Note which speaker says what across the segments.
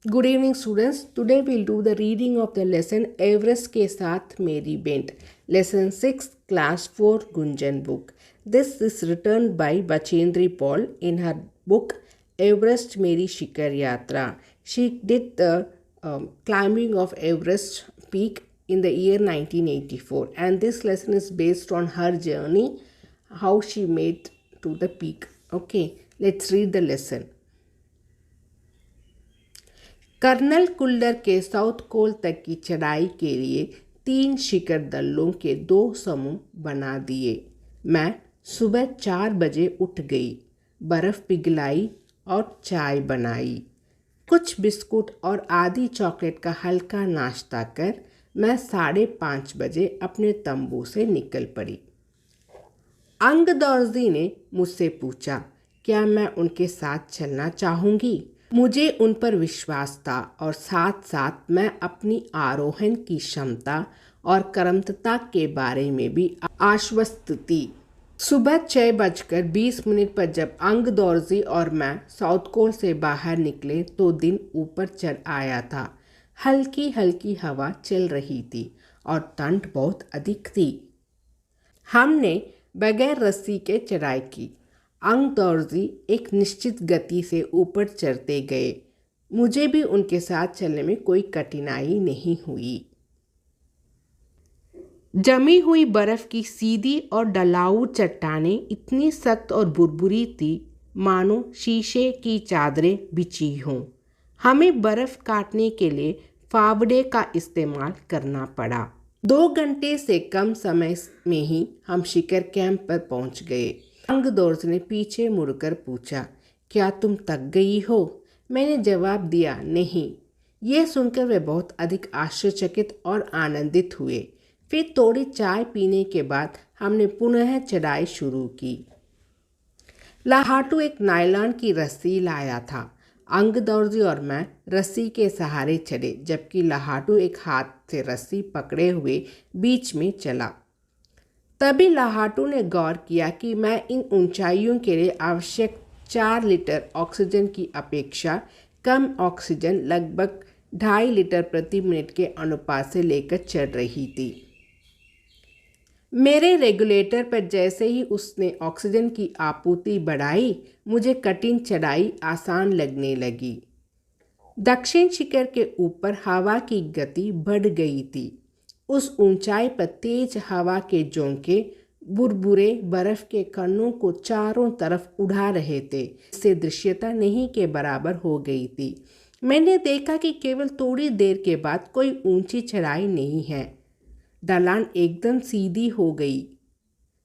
Speaker 1: Good evening students. Today we'll do the reading of the lesson Everest के साथ मेरी bent. Lesson 6 Class 4 Gunjan book. This is written by Bachendri Paul in her book Everest मेरी शिखर यात्रा. She did the climbing of Everest peak in the year 1984 and this lesson is based on her journey, how she made to the peak. Okay, let's read the lesson. Colonel Kullar के South Col तक की चढ़ाई के लिए 3 शिखर दलों के 2 समूह बना दिए। मैं सुबह 4 बजे उठ गई, बर्फ़ पिघलाई और चाय बनाई। कुछ बिस्कुट और आधी चॉकलेट का हल्का नाश्ता कर मैं 5:30 बजे अपने तंबू से निकल पड़ी। अंगदौर्जी ने मुझसे पूछा, क्या मैं उनके साथ चलना चाहूँगी? मुझे उन पर विश्वास था और साथ साथ मैं अपनी आरोहण की क्षमता और कर्मठता के बारे में भी आश्वस्त थी। सुबह 6:20 पर जब अंगदौर्जी और मैं साउथ कोल से बाहर निकले तो दिन ऊपर चढ़ आया था। हल्की हल्की हवा चल रही थी और ठंड बहुत अधिक थी। हमने बगैर रस्सी के चढ़ाई की। अंगदौर्जी एक निश्चित गति से ऊपर चढ़ते गए। मुझे भी उनके साथ चलने में कोई कठिनाई नहीं हुई। जमी हुई बर्फ़ की सीधी और ढलाऊ चट्टानें इतनी सख्त और बुरबुरी थी मानो शीशे की चादरें बिछी हों। हमें बर्फ़ काटने के लिए फावड़े का इस्तेमाल करना पड़ा। 2 घंटे से कम समय में ही हम शिखर कैंप पर पहुंच गए। अंगदौर्जी ने पीछे मुड़कर पूछा, क्या तुम थक गई हो? मैंने जवाब दिया, नहीं। यह सुनकर वे बहुत अधिक आश्चर्यचकित और आनंदित हुए। फिर थोड़ी चाय पीने के बाद हमने पुनः चढ़ाई शुरू की। लाहाटू एक नायलॉन की रस्सी लाया था। अंगदौर्जी और मैं रस्सी के सहारे चढ़े, जबकि लाहाटू एक हाथ से रस्सी पकड़े हुए बीच में चला। तभी लाहाटू ने गौर किया कि मैं इन ऊंचाइयों के लिए आवश्यक 4 लीटर ऑक्सीजन की अपेक्षा कम ऑक्सीजन लगभग 2.5 लीटर प्रति मिनट के अनुपात से लेकर चढ़ रही थी। मेरे रेगुलेटर पर जैसे ही उसने ऑक्सीजन की आपूर्ति बढ़ाई, मुझे कठिन चढ़ाई आसान लगने लगी। दक्षिण शिखर के ऊपर हवा की गति बढ़ गई थी। उस ऊंचाई पर तेज हवा के झोंके बुरबुरे बर्फ के कणों को चारों तरफ उड़ा रहे थे। इससे दृश्यता नहीं के बराबर हो गई थी। मैंने देखा कि केवल थोड़ी देर के बाद कोई ऊंची चढ़ाई नहीं है। ढलान एकदम सीधी हो गई।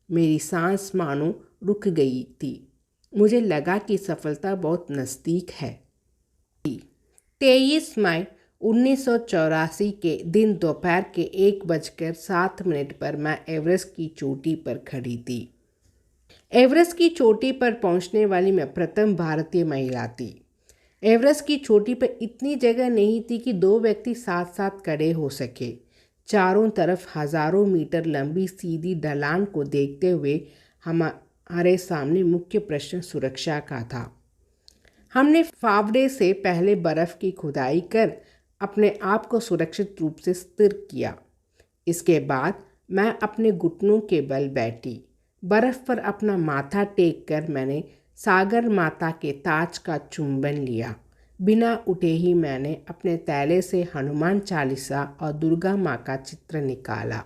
Speaker 1: मेरी सांस मानो रुक गई थी। मुझे लगा कि सफलता बहुत नज़दीक है। 23 मई 1984 के दिन दोपहर के 1:07 पर मैं एवरेस्ट की चोटी पर खड़ी थी। एवरेस्ट की चोटी पर पहुंचने वाली मैं प्रथम भारतीय महिला थी। एवरेस्ट की चोटी पर इतनी जगह नहीं थी कि 2 व्यक्ति साथ साथ खड़े हो सके। चारों तरफ हज़ारों मीटर लंबी सीधी ढलान को देखते हुए हमारे सामने मुख्य प्रश्न सुरक्षा का था। हमने फावड़े से पहले बर्फ़ की खुदाई कर अपने आप को सुरक्षित रूप से स्थिर किया। इसके बाद मैं अपने घुटनों के बल बैठी। बर्फ़ पर अपना माथा टेक कर मैंने सागर माता के ताज का चुंबन लिया। बिना उठे ही मैंने अपने थैले से हनुमान चालीसा और दुर्गा माँ का चित्र निकाला।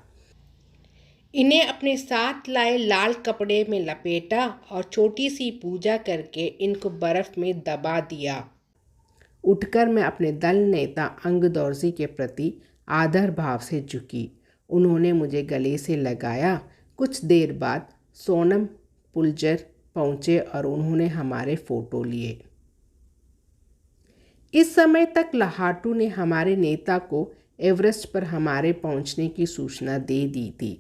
Speaker 1: इन्हें अपने साथ लाए लाल कपड़े में लपेटा और छोटी सी पूजा करके इनको बर्फ़ में दबा दिया। उठकर मैं अपने दल नेता अंगदौर्जी के प्रति आदर भाव से झुकी। उन्होंने मुझे गले से लगाया। कुछ देर बाद सोनम पुलजर पहुँचे और उन्होंने हमारे फ़ोटो लिए। इस समय तक लाहाटू ने हमारे नेता को एवरेस्ट पर हमारे पहुँचने की सूचना दे दी थी।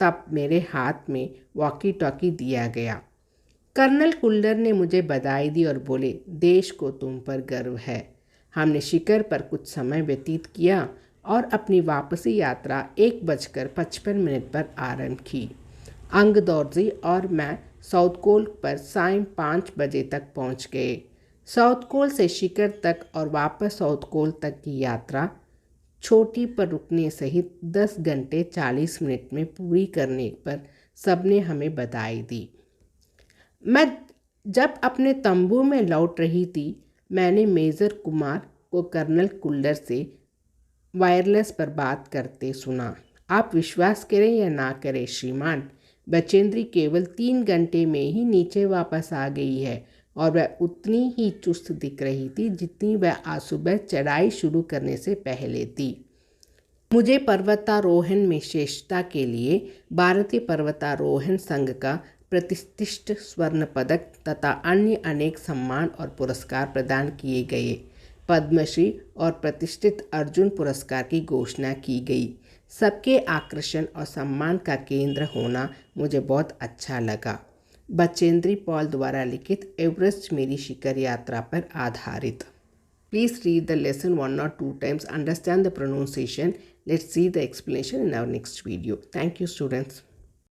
Speaker 1: तब मेरे हाथ में वॉकी टॉकी दिया गया। कर्नल कुल्लर ने मुझे बधाई दी और बोले, देश को तुम पर गर्व है। हमने शिखर पर कुछ समय व्यतीत किया और अपनी वापसी यात्रा 1:55 पर आरंभ की। अंगदौर्जी और मैं साउथ कोल पर सायं 5 बजे तक पहुंच गए। साउथ पोल से शिखर तक और वापस साउथ पोल तक की यात्रा चोटी पर रुकने सहित 10 घंटे 40 मिनट में पूरी करने पर सबने हमें बधाई दी। मैं जब अपने तंबू में लौट रही थी, मैंने मेजर कुमार को कर्नल कुल्लर से वायरलेस पर बात करते सुना। आप विश्वास करें या ना करें श्रीमान, बचेंद्री केवल 3 घंटे में ही नीचे वापस आ गई है और वह उतनी ही चुस्त दिख रही थी जितनी वह आज सुबह चढ़ाई शुरू करने से पहले थी। मुझे पर्वतारोहण में श्रेष्ठता के लिए भारतीय पर्वतारोहण संघ का प्रतिष्ठित स्वर्ण पदक तथा अन्य अनेक सम्मान और पुरस्कार प्रदान किए गए। पद्मश्री और प्रतिष्ठित अर्जुन पुरस्कार की घोषणा की गई। सबके आकर्षण और सम्मान का केंद्र होना मुझे बहुत अच्छा लगा। बचेंद्री पॉल द्वारा लिखित एवरेस्ट मेरी शिखर यात्रा पर आधारित। Please read the lesson 1 or 2 times, understand the pronunciation. Let's see the explanation in our next video. Thank you, students.